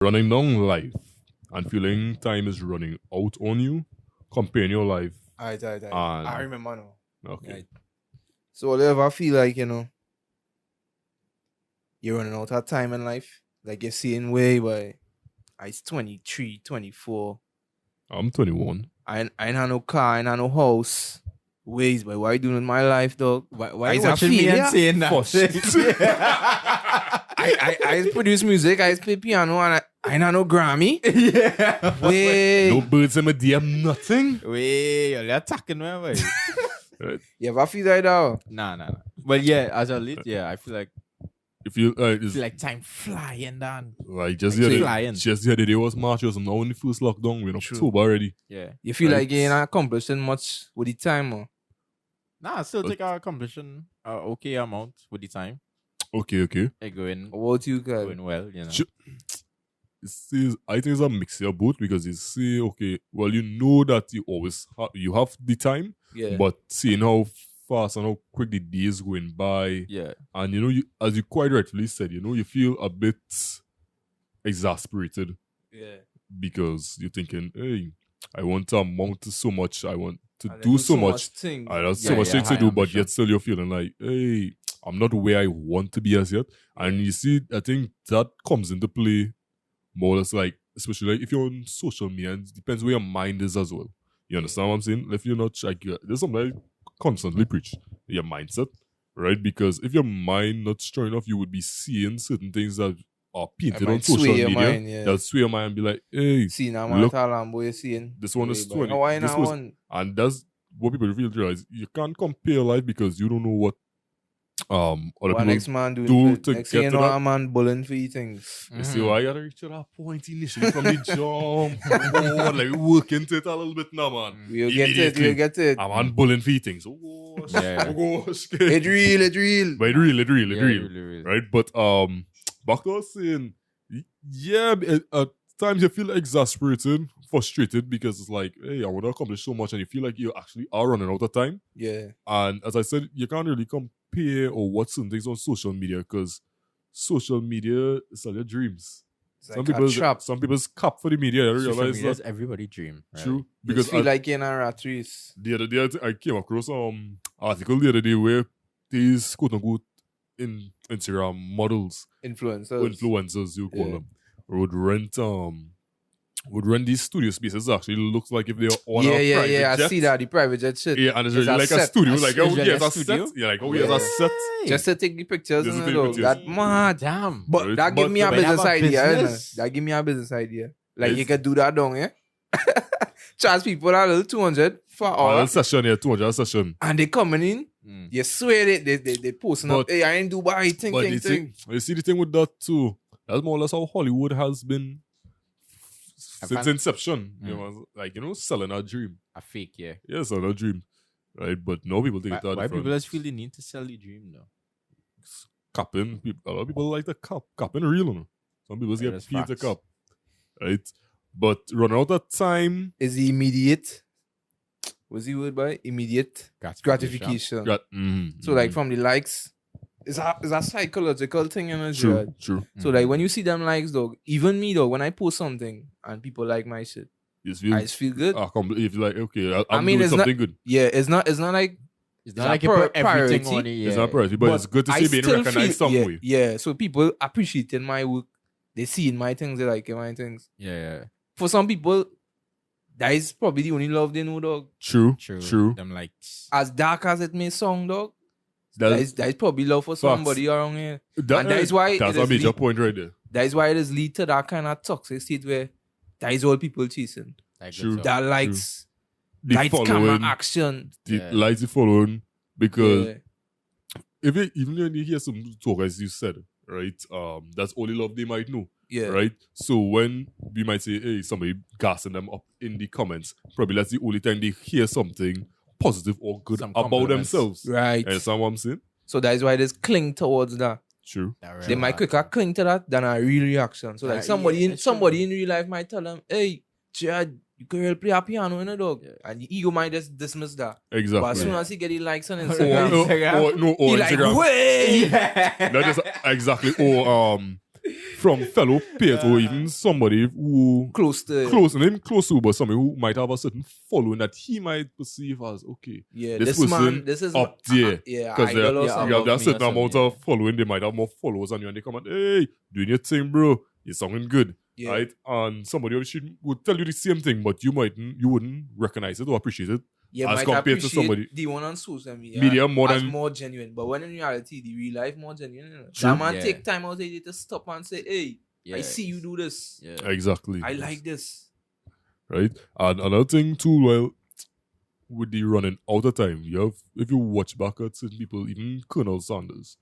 running down life and feeling time is running out on you, comparing your life Alright. and I remember now. okay. Right. So whatever I feel like, you're running out of time in life. Like you're seeing way by it's 23, 24. I'm 21. I ain't have no car, I ain't have no house. Ways, but what I doing in my life, dog? Why Is you a watching me failure? and saying that? I produce music, I play piano, and I ain't have no Grammy. Yeah. Way. No birds in my DM, nothing. Wait, you're attacking me, boy. You ever feel like that? Nah. But yeah, as a lead, yeah, I feel like If you time flying down. like just like the flying. just the other day was March, was now in the first lockdown. We're in True. October already. Yeah. You feel Right. like you ain't accomplishing much with the time, or? Nah, I still think our accomplishing okay amount with the time. Okay. It going What you got? well, you know. Ch- I think it's a mix of both because you say, okay, well, you know that you always you have the time, Yeah. but seeing how fast and how quick the days going by, Yeah. and you as you quite rightfully said, you feel a bit exasperated Yeah. because you're thinking, hey, I want to amount to so much, I want to And do so much, things. I have so Yeah, much yeah, things to high do, but ambition. yet still you're feeling like, hey, I'm not where I want to be as yet. And you see, I think that comes into play more or less, like, especially like if you're on social media, and it depends where your mind is as well. You understand what I'm saying? If you're not like, there's something I constantly preach, your mindset, right? Because if your mind not strong enough, you would be seeing certain things that are painted might on social sway your media. mind, yeah. That'll sway your mind and be like, hey, See now, Look, man, boy, you seeing this one is 20. Oh, I This know was- one. and that's what people realize. You can't compare life because you don't know what other What people next man doing? do for- to next thing get you to know, that. a man bullying for you things. You see, I gotta reach to that point initially from the jump. Come on, like work into it a little bit now, man. We'll get it. Immediately. We'll get it. I'm on bullying for things. Oh gosh, Yeah. oh gosh. It real. But it real, Yeah, real. really. Right? But back to us saying, yeah, at times you feel exasperated, frustrated because it's like, hey, I want to accomplish so much, and you feel like you actually are running out of time. Yeah. And as I said, you can't really compare or watch certain things on social media because social media is all your dreams. It's like a trap. Some people's cap for the media. I Social realize media is that. everybody dream. Right? True. You Because feel like you're in a rat race. the other day I came across article the other day where these quote unquote in Instagram models, influencers you call Yeah. them, would rent these studio spaces. Actually looks like if they are on a Yeah. private I jet. see that the private jet shit. Yeah, and it's It's really a like a set. studio, A like studio, oh yeah, like it's a a set. studio? Yeah, like oh yeah, it's a set. Just to take the pictures Just and to take all. pictures. That mad. Damn. But Right. that give me a But they have business a idea. business. That give me a business idea. Like Yes. you can do that down, yeah? Charge people a little 200 for A hour. session, yeah, 200 session. And they coming in. You swear they posting up. But- Hey, I ain't Dubai. But you see the thing with that too. That's more or less how Hollywood has been since inception. You know, like selling a dream. A fake, yeah. Yeah, selling a dream, right? But now people take it out Why different. people just feel the need to sell the dream though? Capping. A lot of people like the capping real. You know? Some people Yeah, get that's paid to facts. cap, right? But running out of time. Is the immediate? What's the word by? Immediate gratification. So like from the likes, it's a psychological thing, True. So like when you see them likes, dog, even me though, when I post something and people like my shit, You just feel, I just feel good. if you're like, okay, I I'm mean, doing it's something not- good. Yeah, it's not like It's It's not a like you put priority. everything on it. Yeah. It's not priority, but it's good to see being recognized some yeah, way. Yeah, so people appreciating my work. They see in my things, they like my things. Yeah. For some people, that is probably the only love they know, dog. True. Them likes. As dark as it may sound, dog, that That's is probably love for somebody around here. And that is why that's it a is major lead- point right there. That is why it is lead to that kind of toxic state where that is all people chasing. Like True. good That likes, The lights, camera, following, action. the Yeah. lights the following, because Yeah. even when you hear some talk as you said, right? That's only love they might know. Yeah. Right? So when we might say, hey, somebody gassing them up in the comments, probably that's the only time they hear something positive or good Some about compliments. themselves. Right. Understand what I'm saying? So that is why they just cling towards that. True. They might quicker cling to that than a real reaction. So like Yeah, somebody that's in real life might tell them, hey, Chad, you can really play a piano in a dog. Yeah. And the ego might just dismiss that. Exactly. But as soon as he get the likes on or, Instagram, or he like, Instagram. way. Not just exactly. Or from fellow peers or even somebody who close to but somebody who might have a certain following that he might perceive as okay. Yeah, this man, person this is up there. Yeah, Because idol or you something. have that certain or amount something, of following, they might have more followers on you and they come and hey, doing your thing, bro. You're sounding good. Yeah. Right? And somebody else would tell you the same thing, but you wouldn't recognize it or appreciate it. Yeah, as might compared to appreciate somebody- the one on social media, Media more as than- more genuine. But when in reality, the real life more genuine. You know? True. That man Yeah. take time out there to stop and say, "Hey, I see you do this. Yeah. Exactly. I like this." Right? And another thing too, well, with the running out of time, you have if you watch back at certain people, even Colonel Sanders.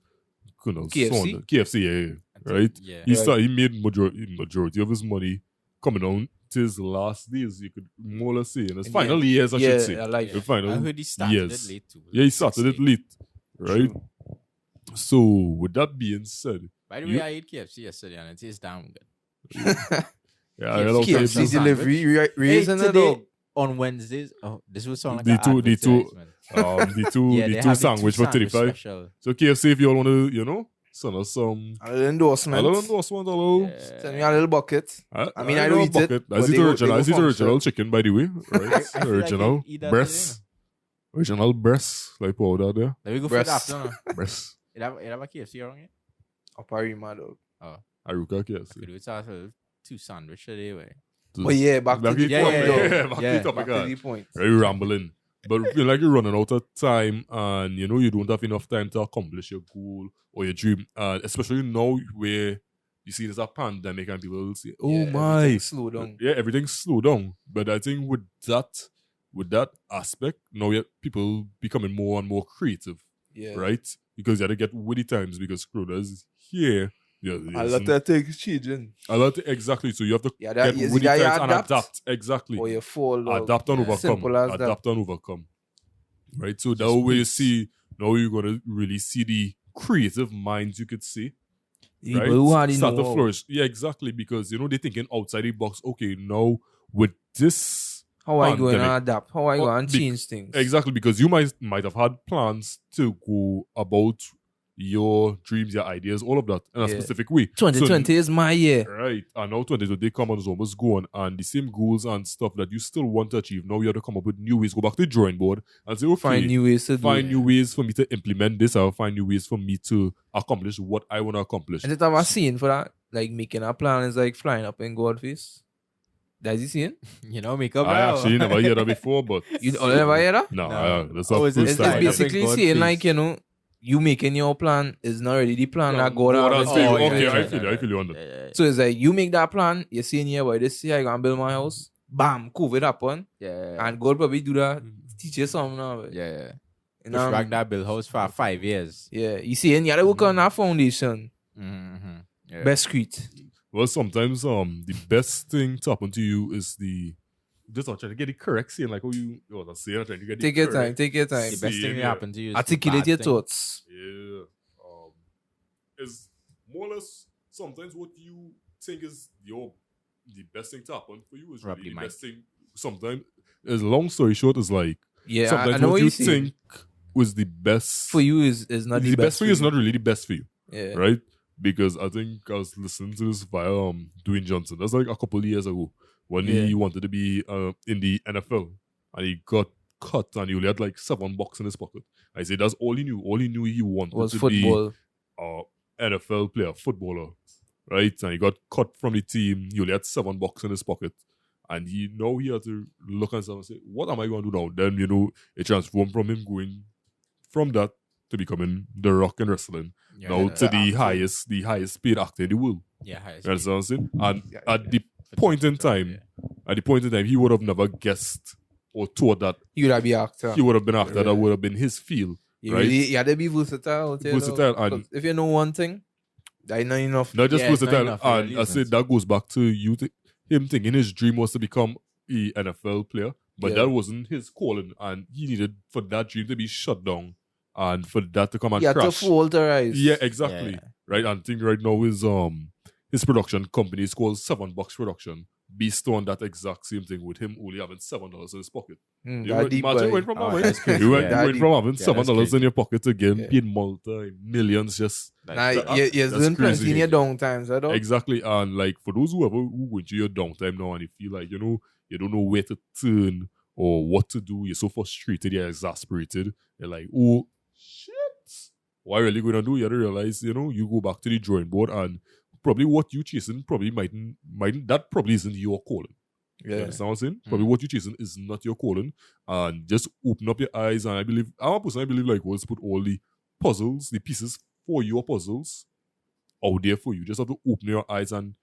KFC? KFC, yeah. Right? Yeah. He made majority of his money coming down to his last days, you could more or less say. In his In the final end. years, I should say. I like The it. final I heard he started years. it late too. Yeah, he started it 16. late. Right? True. So with that being said, By the You- way, I ate KFC yesterday and it tastes damn good. yeah, I love KFC KFC KFC. delivery, raising it today, up. on Wednesdays, this will sound like The an two- advertisement. The two Yeah, they the two have sandwich for 35. special. So KFC, if you all want to, send us some A little endorsement. a little endorsement, hello. Send me a little bucket. I mean, I don't eat it, That's but the they go- original. they That's go the original function. chicken, by the way. Right? I feel like Original I eat that breast. Original breast, like powder there. Let me go Breast. for it after. Breast. It have a KFC around here? Aparima, dog. Aruka Could KFC. do it also two sandwich today, way. But yeah, back to the yeah, point, yeah, dog. yeah. Back to Yeah. the topic. Back to the point. Very rambling. But feel like you're running out of time and you don't have enough time to accomplish your goal or your dream. Especially now where you see there's a pandemic and people say, oh Yeah, my. everything slow down. Yeah, everything's slowed down. But I think with that aspect, now people becoming more and more creative, Yeah. right? Because you have to get with the times because Corona's here. Yeah, A lot of things changing. exactly. So you have to Yeah, that get is with the the guy times and adapt. adapt. Exactly. Or you fall. dog. Adapt and Yeah. overcome. Simple as that. Adapt and overcome. Right? So that Just way you peace. see, now you're going to really see the creative minds, you could see. People Right? who already Start to know. flourish. Yeah, exactly. Because, they're thinking outside the box. Okay, now with this... How are you going to pandemic. adapt? How are you Well, going to change things? Exactly, because you might have had plans to go about your dreams, your ideas, all of that in a Yeah. specific way. 2020 is my year. So, right. And now 2020 come and is almost gone. And the same goals and stuff that you still want to achieve, now you have to come up with new ways. Go back to the drawing board and say, okay, Find new ways to do find it. new ways for me to implement this. I'll find new ways for me to accomplish what I want to accomplish. And have a scene for that. Like making a plan is like flying up in God's face. That's the scene? Make up. I actually never heard that before, but You never hear that? no, No. that's Oh, not is it- first It's time. Flying up in basically God's saying face. like, you making your plan is not really the plan Yeah, that God God has has been. said, Oh, okay, yeah, I yeah, feel you, I feel you on that. Yeah. So it's like you make that plan, you're saying here, boy, this year I gonna build my house. Bam, COVID happen. Yeah. And God probably do that. Teach you something now. Boy. Yeah. You Just know? rock that bill house for 5 years. Yeah. You see, and you gotta work on that foundation. Mm-hmm. Yeah. Best creed. Well, sometimes the best thing to happen to you is just trying to get the correct saying, like you was saying, trying to get the Take your time, correct- take your time. The best thing that Yeah. happened to you is the Articulate bad your thing. thoughts. Yeah. Is more or less sometimes what you think is the best thing to happen for you is Probably really the mine. best thing. Sometimes, as long story short, is like Yeah, I sometimes know what what you you saying. think was the best For you is not the best for you is not really the best for you. Yeah. Right? Because I think I was listening to this via Dwayne Johnson. That's like a couple of years ago when he Yeah. wanted to be in the NFL and he got cut and he only had like $7 in his pocket. I said that's all he knew. All he knew he wanted Was to football. be NFL player, footballer, right? And he got cut from the team. He only had $7 in his pocket. And he had to look at himself and say, what am I going to do now? Then, it transformed from him going from that to becoming The Rock in wrestling. Yeah. Now to the actor. highest paid actor in the world. Yeah, highest You understand what I'm saying? And Yeah, at the point in time, he would have never guessed or thought that You gotta be actor. he would have been actor. That Yeah. would have been his field. You right? really, you gotta be versatile. out there, Versatile though. and- 'Cause if you know one thing, that ain't not enough. Not just Yeah, it's not versatile. enough for And I reasons. said that goes back to him thinking his dream was to become a NFL player, but Yeah. that wasn't his calling, and he needed for that dream to be shut down and for that to come and You have to crash. falterize. Yeah, exactly. Yeah. Right, and think right now his production company is called $7 Production, based on that exact same thing with him only having $7 in his pocket. Imagine going from that, that's crazy. you went Yeah. from having Yeah, $7 that's in your pocket to getting Yeah. paid multi-millions just Nah, That's you learn plenty crazy. in your downtimes, I don't. exactly. And like for those who go into your downtime now and you feel like you don't know where to turn or what to do, you're so frustrated, you're exasperated, you're like, oh shit, what are you really gonna do? You have to realize, you go back to the drawing board and probably what you chasing probably mightn't that probably isn't your calling. You Yeah. understand what I'm saying? Probably what you're chasing is not your calling. And just open up your eyes. And I'm a person I believe like let's put all the puzzles, the pieces for your puzzles out there for you. Just have to open your eyes and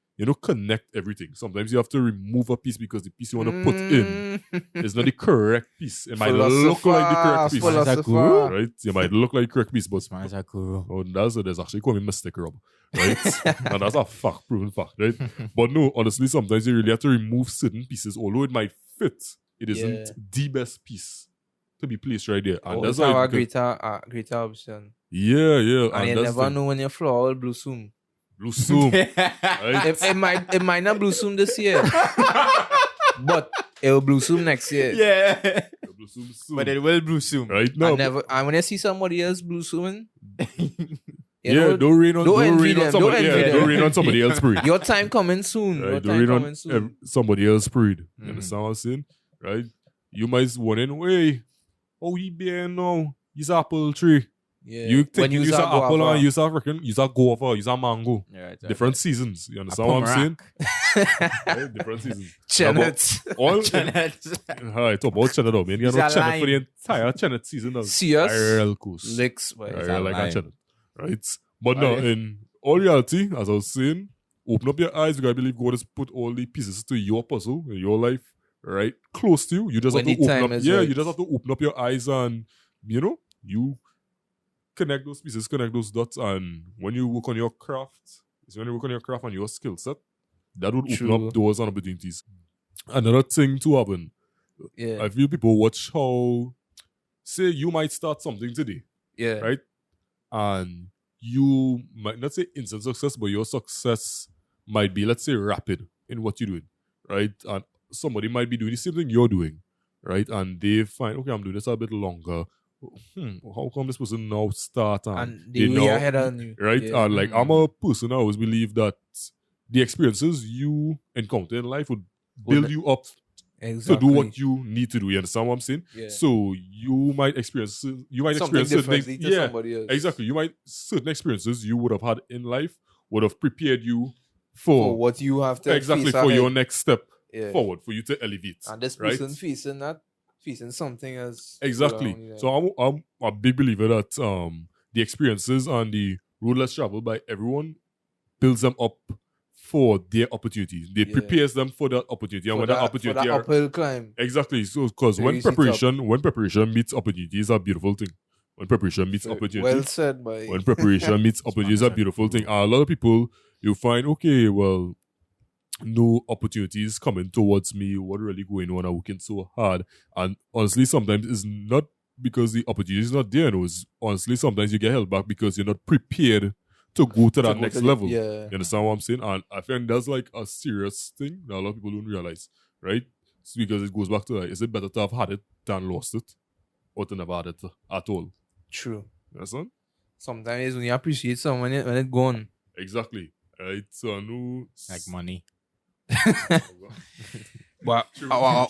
connect everything. Sometimes you have to remove a piece because the piece you want to put in is not the correct piece. It might look like the correct piece. Philosopher. Right? It might look like the correct piece, but Man's a guru. oh, there's actually quite a mistake, Rob. Right? And that's a proven fact, right? But no, honestly, sometimes you really have to remove certain pieces, although it might fit. It isn't the best piece to be placed right there. And that's a why greater option. Yeah. And you never know when your flower will blossom. Blossom. Right? It might not blossom this year, but it will blossom next year. Yeah. Blossom soon. But it will blossom. Right now. And when I see somebody else blossoming, don't rain on somebody else breed. Your time coming soon. Right? Your Don't time rain coming on soon. somebody else breed. You understand what I'm saying? Right? You might wondering, hey, how he being now? He's apple tree. Yeah. You think When you use an apple and use a guava, use a mango. Yeah, right, Different seasons. You understand what I'm saying? Right? Different seasons. Chenet. All Chenet. Alright, talk about cheddar though, man. You It's know a cheddar for the lime. entire cheddar season of Serious? IRL course. Licks. Boy. It's IRL a like a lime. cheddar. Right? But no, in all reality, as I was saying, open up your eyes because I believe God has put all the pieces to your puzzle in your life, right? Close to you. You just When have to the open time up. is Yeah, right. you just have to open up your eyes and you connect those pieces, connect those dots, and when you work on your craft, and your skill set, that would open True. up doors and opportunities. Another thing to happen. Yeah. I feel people watch how, say, you might start something today, Yeah. right? And you might not say instant success, but your success might be, let's say, rapid in what you're doing, right? And somebody might be doing the same thing you're doing, right? And they find, okay, I'm doing this a bit longer. How come this person now start And they they way ahead on you. right? Yeah. And like I'm a person I always believe that the experiences you encounter in life would build you up Exactly. to do what you need to do. You understand what I'm saying? Yeah. So you might experience Something certain differently things. to somebody else. Exactly. Certain experiences you would have had in life would have prepared you For for what you have to exactly face for ahead. your next step Yeah. forward, for you to elevate. And this right? person facing something else. Exactly. So I'm a big believer that the experiences and the road less traveled by everyone builds them up for their opportunity. They prepares them for that opportunity, and when that opportunity for that uphill climb. exactly. So because They when reach it up. preparation meets opportunity is a beautiful thing. When preparation meets opportunity, Well said, boy. when preparation meets opportunity is a beautiful thing. And a lot of people you find, okay, well, no opportunities coming towards me. What really going on? I'm working so hard, and honestly, sometimes it's not because the opportunity is not there. No, it's honestly sometimes you get held back because you're not prepared to go to that next level. Yeah. You understand what I'm saying? And I think that's like a serious thing that a lot of people don't realize, right? It's because it goes back to like, is it better to have had it than lost it, or to never had it at all? True. You understand? Sometimes when you appreciate someone when it gone. Exactly. Right. So I know Like money. But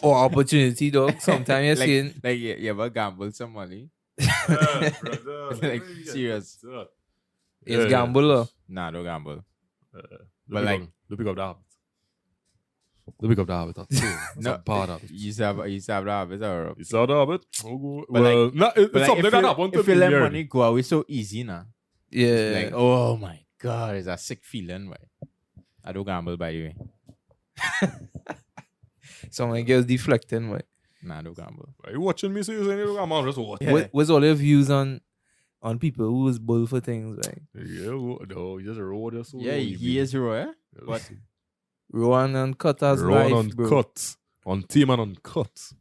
or opportunity though. Sometimes you're saying Like you ever gamble some money? Like, serious. it's gamble. Or? Nah, don't gamble. But like, don't pick up that habit. Don't pick up that habit. That's No, a bad habit. You used to have that habit, or It's out of it. But Well, it's but like, something that happened to if you me. let yeah. money go away so easy now. Yeah. Like, oh my god, it's a sick feeling, right? I don't gamble, by the way. Someone girls deflecting, right? Nah, I don't gamble. Are you watching me? So you're saying, I'm on just watch. Yeah. What's all your views on people who was bull for things, right? Yeah, no, he just roll this. Yeah, he is raw, eh? What? Rowan and Cutter's Run life, on bro. cut. On team and on cut.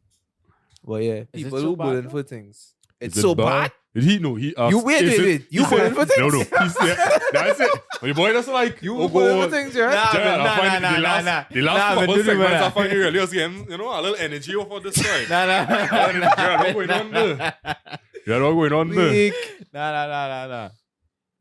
But yeah, it people so who bad, bullying though? for things. It's so bad. He no, he asked. You wait. You voted for things. No, he said that's it. But the boy doesn't like You voted for things, right? The last couple segments I find really was getting, a little energy off of this side. What's going on there? Yeah, what's going on there? Nah.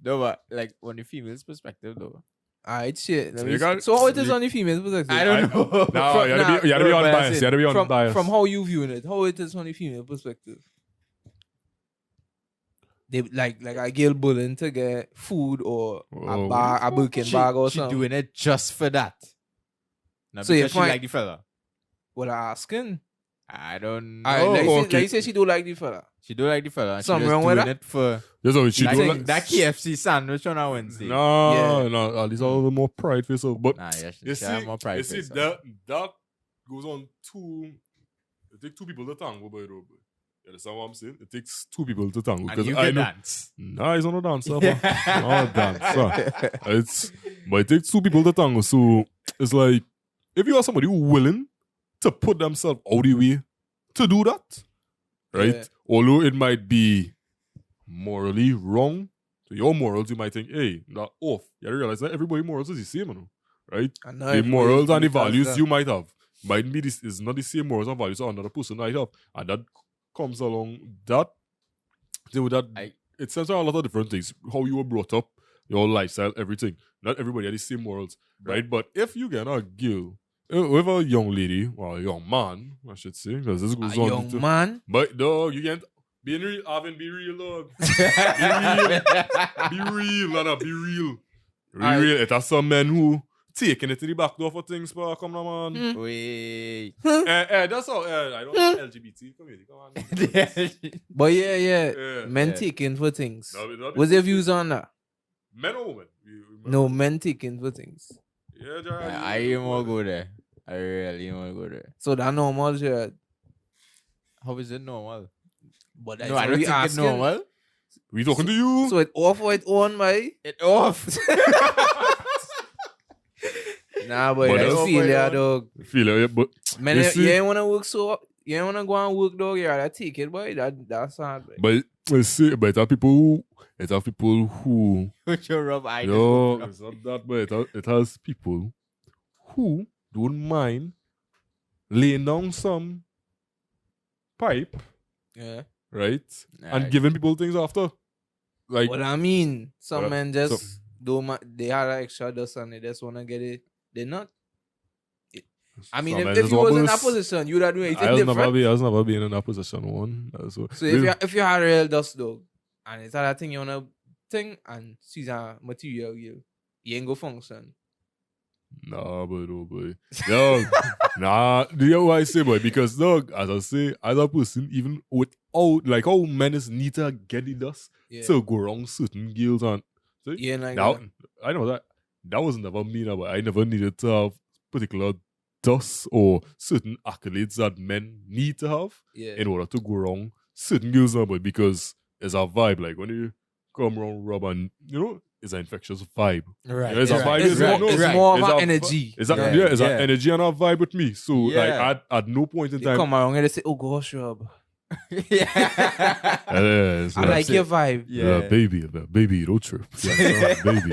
No, but like on the female's perspective though. Alright, shit. So how it is on the female's perspective? I don't know. No, you gotta be unbiased. You gotta be unbiased. From how you viewing it, how it is on the female perspective. They like a girl bullying to get food or a Birkin bag or something. She doing it just for that. Not So because she like the fella. What I asking? I don't know. Alright, like you say she do like the fella. She do like the fella. Something she wrong with doing that? it for That's what she do. that KFC sandwich on a Wednesday. No, at least a little more pride for yourself. But Nah, yeah, you she have see, more pride. you see that goes on it takes two people to tango, boy. You understand what I'm saying? It takes two people to tango. And you can dance. Nah, he's not a dancer. Not a dancer. But it takes two people to tango. So it's like, if you are somebody who willing to put themselves out the way to do that, right? Yeah. Although it might be morally wrong, to your morals, you might think, hey, not off. You realize that everybody's morals is the same, right? The morals and the values you might have might be is not the same morals and values another person might have. And that comes along it centers on a lot of different things. How you were brought up, your lifestyle, everything. Not everybody has the same morals, right? But if you get a girl with a young lady or a young man, I should say, because this goes on. Young man? But dog, you can't be real, Alvin, be real, dog. Be real, Lana, be real. Real. It has some men who taking it to the back door for things, but come on, man. Wait. That's all. I don't LGBT community. Come on. But yeah. Men taking for things. No, What's your views on that? Men or women? No, men taking for things. Yeah, Jared. I even want to go there. I really want to go there. So that normal, Jared. How is it normal? But No, I don't think it's normal. We talking to you? So it off or it on, by? It off. Nah, but But I that's- feel ya, dog. Feel it, yeah, but Man, You you see- ain't wanna work you ain't wanna go and work, dog. You gotta take it, boy. That's hard, boy. but let's see. But it have people who Put your rub eye. no, it's not that. But it has people who don't mind laying down some pipe, Yeah. right, and giving people things after. Like What I mean, some Well, men just they had an extra dust and they just wanna get it. They're not. I mean, some men if just you was in want that to- position, you would have done anything I was different. never been in that position one. So If you had a real dust dog and it's that thing you wanna thing and she's a material you ain't go function. nah, but oh boy, dog, nah. Do you know what I say, boy? Because dog, as I say, as a person, even without like how men is need to get the dust Yeah. to go wrong certain girls and see, Yeah, like that, that. I know that was never me, but I never needed to have particular dust or certain accolades that men need to have Yeah. in order to go wrong certain girls now, but because it's a vibe. Like when you come around Rob and it's an infectious vibe. Right. It's a vibe. It's It's more, not- it's more of it's an a- energy. It's a, Yeah, it's yeah. an energy and a vibe with me. So Yeah. like at no point in They time. come around and they say, "Oh gosh, Rob, Yeah. It's I like, like your vibe." baby, don't trip. Yeah, baby.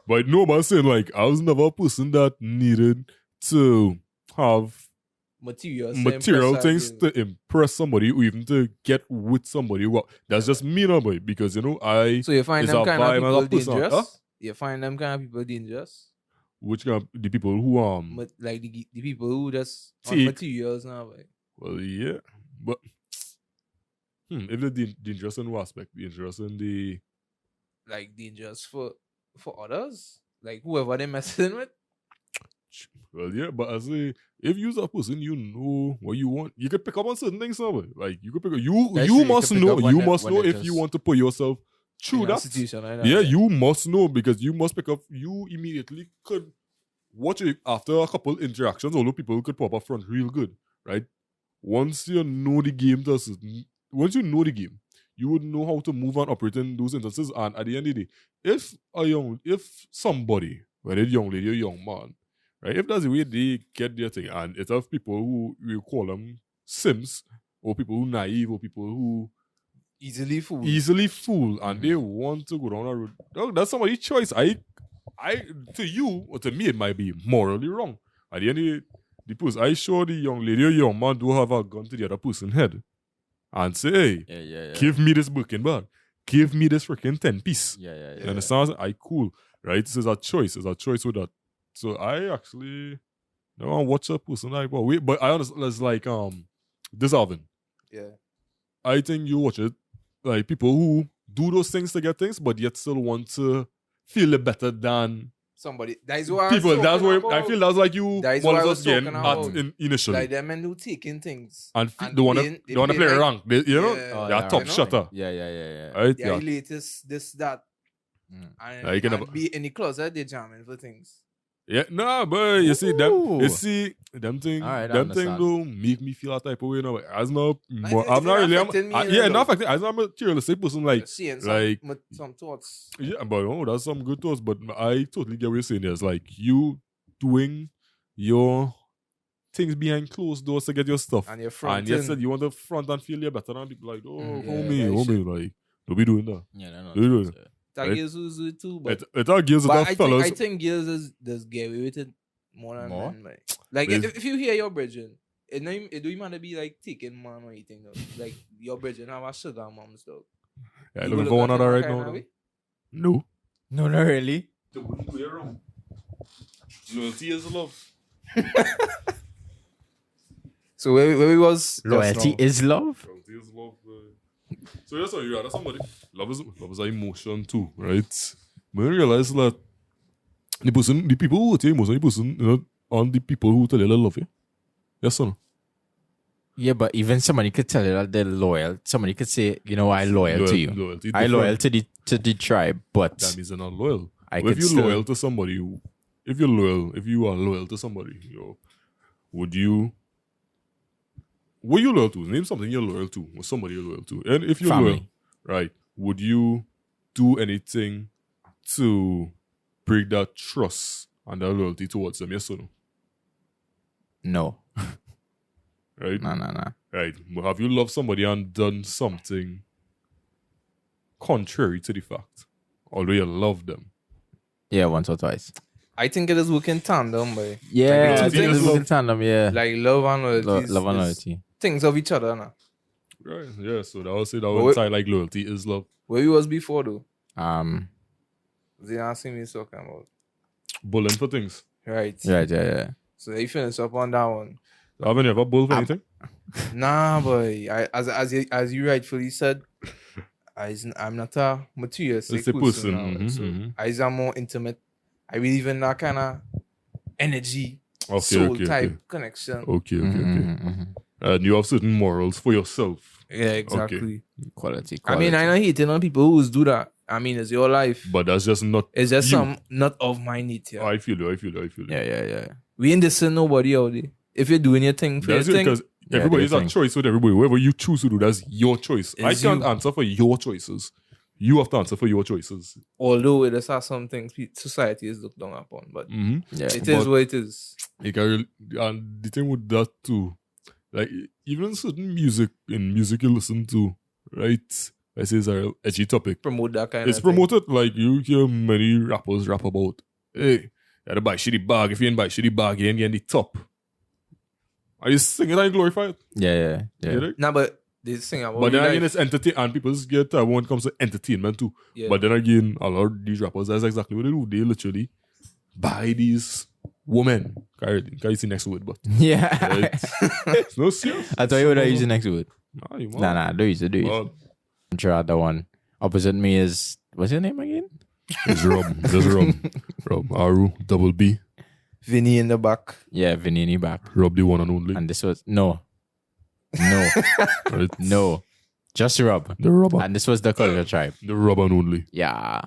But no, but I'm saying like I was never a person that needed to have Material things to impress somebody or even to get with somebody. Well, that's just me now, boy. Because I So you find It's them a kind vibe of and a people person, dangerous. huh? You find them kind of people dangerous. which kind of the people who But like the people who just on Take- materials now, like, well, yeah, but if they're dangerous in what aspect? Dangerous in the like dangerous for others, like whoever they messing with. well, yeah, but I say if you're a person, you know what you want. You can pick up on certain things, somewhere. Like you can pick up. That's You true, must you can pick know. up on You that must when know it if just- you want to put yourself through In a that. situation like that. Yeah, you must know because you must pick up. You immediately could watch it after a couple interactions. Although people could pop up front real good, right? Once you know the game, once you know the game, you would know how to move and operate in those instances. And at the end of the day, if somebody, whether it's young lady or young man, right, if that's the way they get their thing, and it's of people who we call them sims or people who naive or people who easily fooled, and they want to go down that road. Look, that's somebody's choice. I, to you or to me, it might be morally wrong. At the end of the person, I show the young lady or young man do have a gun to the other person's head and say, hey, give me this Birkin bag. Give me this freaking 10-piece. Yeah. You understand? I cool. Right? This is a choice. It's a choice with that. So I actually don't watch a person like but I honestly it's like this Alvin. Yeah. I think you watch it like people who do those things to get things, but yet still want to feel it better than somebody. That is what people. That's where I feel that's like you. That is what I was getting talking at initially. Like them men who taking things and they want to play like, rank. They, you know, yeah, top you know? shutter. Yeah. Right? Yeah, latest this that. And be in the closet they jamming for things. Yeah, but you see them thing right, them thing don't make me feel that type of way. You know, as no, I'm not really. Not affecting. As I'm a materialistic person, like some thoughts. Yeah, but that's some good thoughts. But I totally get what you're saying. It's like you doing your things behind closed doors to get your stuff, and you're front. And you said you want to front and feel you better than people like, homie, like don't be doing that. Yeah, no. Don't be doing that. That girls who do it too, but it are girls that fellas. I think girls does get away with it more than men. Like if you hear your brethren, it do you want to be like taking man or anything though. Like your brethren have a sugar mom's dog. Yeah, I looking for one other right now. No, not really. The wouldn't be wrong. Loyalty is love. So where we was loyalty is love. Loyalty is love. So that's what you are. Somebody. Love is an emotion too, right? But you realize that the people who take emotion, the person, on the people who tell you they love you. Yes or no? Yeah, but even somebody could tell you that they're loyal. Somebody could say, I'm loyal to you. I'm loyal to the tribe, but that means they're not loyal. If you're loyal to somebody, if you are loyal to somebody, what you loyal to? Name something you're loyal to, or somebody you're loyal to. And if you're loyal, right, would you do anything to break that trust and that loyalty towards them? Yes or no? No. Right? No. Right. Have you loved somebody and done something contrary to the fact? Although you love them. Yeah, once or twice. I think it is working tandem, boy. Yeah, I think it is working tandem, yeah. Like love and loyalty. Love and loyalty. Things of each other, nah. Right, yeah, so that would say that would tie like loyalty is love. Where you was before though? They asking me talking about bullying for things. Right. Yeah. So they finish up on that one. Haven't you ever bulled for anything? Nah, boy. As you rightfully said, I'm not a materialistic person. So I'm more intimate. I believe in that kind of energy, soul type connection. Okay. And you have certain morals for yourself. Yeah, exactly. Okay. Quality. I mean, I'm not hating on people who do that. I mean, it's your life. But that's just not. It's just not of my nature. I feel you. Yeah. We ain't dissing nobody out there. If you're doing your thing for your thing. Because everybody's a choice with everybody. Whatever you choose to do, that's your choice. I can't answer for your choices. You have to answer for your choices. Although it is some things society is looked down upon, but it is what it is. And the thing with that too, like even certain music you listen to, right? I say it's an edgy topic. Promote that kind it's of promoted thing. Like you hear many rappers rap about, hey, you gotta buy shitty bag. If you ain't buy shitty bag, you ain't getting the top. Are you singing and glorify it? Yeah. Nah, but they sing about. But then again, it's entertainment, and people get when it comes to entertainment too. Yeah. But then again, a lot of these rappers, that's exactly what they do. They literally buy these women. Can you see next word? But yeah, it's no serious. I thought you would use the next word. Nah, do use it. I'm sure the one opposite me is what's your name again? It's Rob. There's Rob. Aru double B. Vinny in the back. Yeah, Vinny in the back. Rob the one and only. And this was no, right. No, just Rob. The Robber. And this was the Culture Tribe. The Rob and only. Yeah.